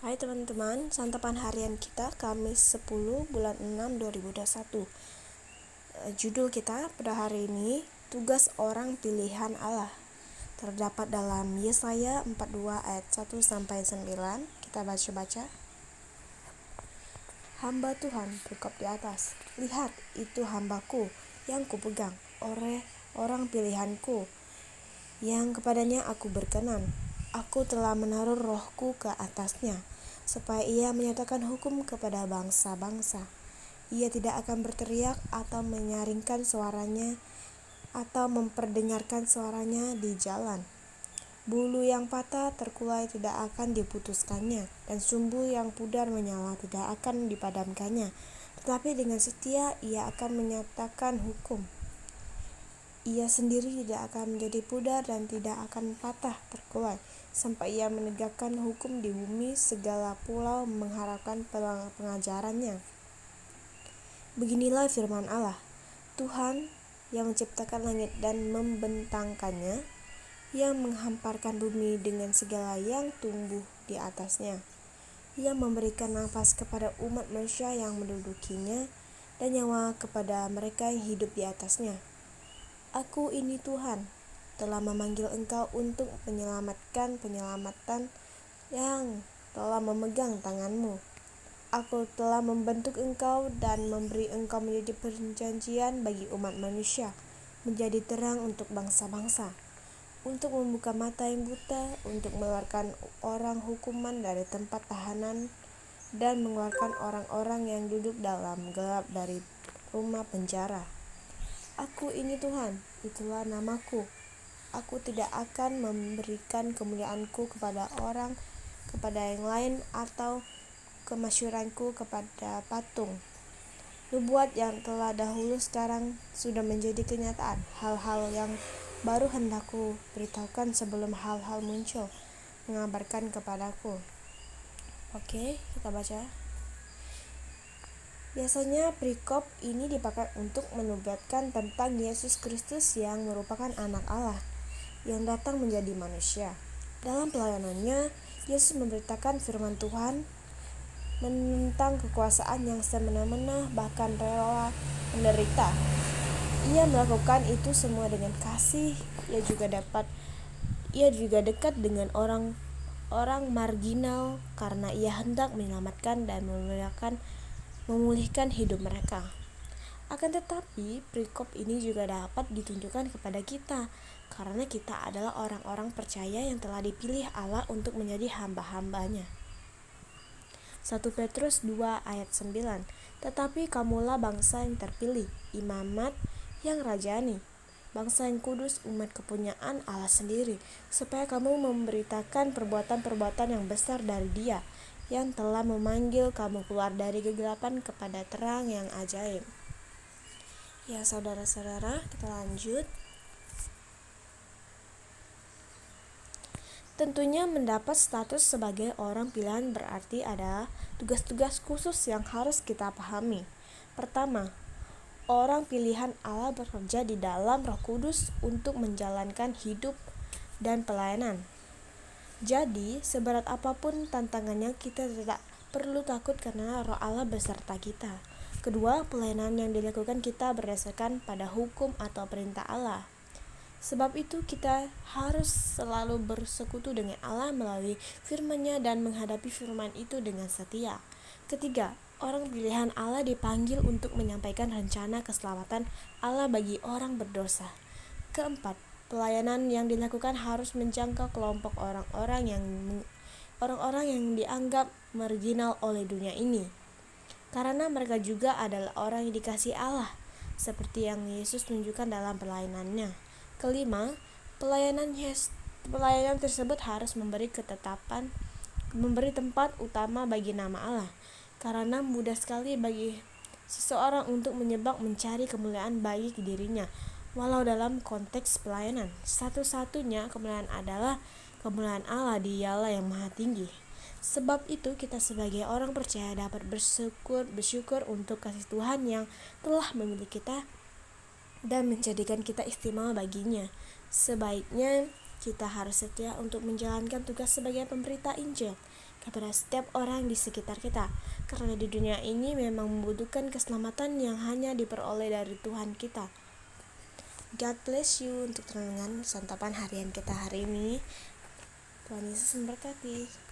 Hai teman-teman, santapan harian kita Kamis 10 bulan 6 2021. Judul kita pada hari ini, tugas orang pilihan Allah. Terdapat dalam Yesaya 42 ayat 1 sampai 9. Kita baca-baca. Hamba Tuhan berkop di atas. Lihat, itu hambaku yang kupegang, orang pilihanku, yang kepadanya aku berkenan. Aku telah menaruh rohku ke atasnya, supaya ia menyatakan hukum kepada bangsa-bangsa. Ia tidak akan berteriak atau menyaringkan suaranya atau memperdengarkan suaranya di jalan. Bulu yang patah terkulai tidak akan diputuskannya, dan sumbu yang pudar menyala tidak akan dipadamkannya. Tetapi dengan setia ia akan menyatakan hukum. Ia sendiri tidak akan menjadi pudar dan tidak akan patah terkulai, sampai ia menegakkan hukum di bumi. Segala pulau mengharapkan pengajarannya. Beginilah firman Allah, Tuhan yang menciptakan langit dan membentangkannya, yang menghamparkan bumi dengan segala yang tumbuh di atasnya, yang memberikan nafas kepada umat manusia yang mendudukinya, dan nyawa kepada mereka yang hidup di atasnya. Aku ini Tuhan, telah memanggil engkau untuk menyelamatkan penyelamatan yang telah memegang tanganmu. Aku telah membentuk engkau dan memberi engkau menjadi perjanjian bagi umat manusia, menjadi terang untuk bangsa-bangsa, untuk membuka mata yang buta, untuk mengeluarkan orang hukuman dari tempat tahanan, dan mengeluarkan orang-orang yang duduk dalam gelap dari rumah penjara. Aku ini Tuhan, itulah namaku. Aku tidak akan memberikan kemuliaanku kepada yang lain, atau kemasyhuranku kepada patung. Nubuat yang telah dahulu sekarang sudah menjadi kenyataan. Hal-hal yang baru hendakku beritahukan sebelum hal-hal muncul, mengabarkan kepadaku. Oke, kita baca. Biasanya perikop ini dipakai untuk menubuatkan tentang Yesus Kristus yang merupakan anak Allah yang datang menjadi manusia. Dalam pelayanannya, Yesus memberitakan firman Tuhan, menentang kekuasaan yang semena-mena, bahkan rela menderita. Ia melakukan itu semua dengan kasih. Ia juga dekat dengan orang marginal karena ia hendak menyelamatkan dan memulihkan hidup mereka. Akan tetapi, perikop ini juga dapat ditunjukkan kepada kita, karena kita adalah orang-orang percaya yang telah dipilih Allah untuk menjadi hamba-hambanya. 1 Petrus 2 ayat 9. Tetapi kamulah bangsa yang terpilih, imamat yang rajani, bangsa yang kudus, umat kepunyaan Allah sendiri, supaya kamu memberitakan perbuatan-perbuatan yang besar dari Dia, yang telah memanggil kamu keluar dari kegelapan kepada terang yang ajaib. Ya saudara-saudara, kita lanjut. Tentunya mendapat status sebagai orang pilihan berarti ada tugas-tugas khusus yang harus kita pahami. Pertama, orang pilihan Allah bekerja di dalam Roh Kudus untuk menjalankan hidup dan pelayanan. Jadi, seberat apapun tantangannya, kita tidak perlu takut karena Roh Allah beserta kita. Kedua, pelayanan yang dilakukan kita berdasarkan pada hukum atau perintah Allah. Sebab itu kita harus selalu bersekutu dengan Allah melalui firman-Nya dan menghadapi firman itu dengan setia. Ketiga, orang pilihan Allah dipanggil untuk menyampaikan rencana keselamatan Allah bagi orang berdosa. Keempat, pelayanan yang dilakukan harus menjangkau kelompok orang-orang yang dianggap marginal oleh dunia ini, karena mereka juga adalah orang yang dikasihi Allah, seperti yang Yesus tunjukkan dalam pelayanannya. Kelima, pelayanan tersebut harus memberi tempat utama bagi nama Allah, karena mudah sekali bagi seseorang untuk mencari kemuliaan bagi dirinya. Walau dalam konteks pelayanan, satu-satunya kemuliaan adalah kemuliaan Allah, Dialah yang Maha Tinggi. Sebab itu kita sebagai orang percaya dapat bersyukur untuk kasih Tuhan yang telah memilih kita dan menjadikan kita istimewa baginya. Sebaiknya kita harus setia untuk menjalankan tugas sebagai pemberita Injil, kepada setiap orang di sekitar kita, karena di dunia ini memang membutuhkan keselamatan yang hanya diperoleh dari Tuhan kita. God bless you untuk renungan santapan harian kita hari ini. Tuhan Yesus memberkati.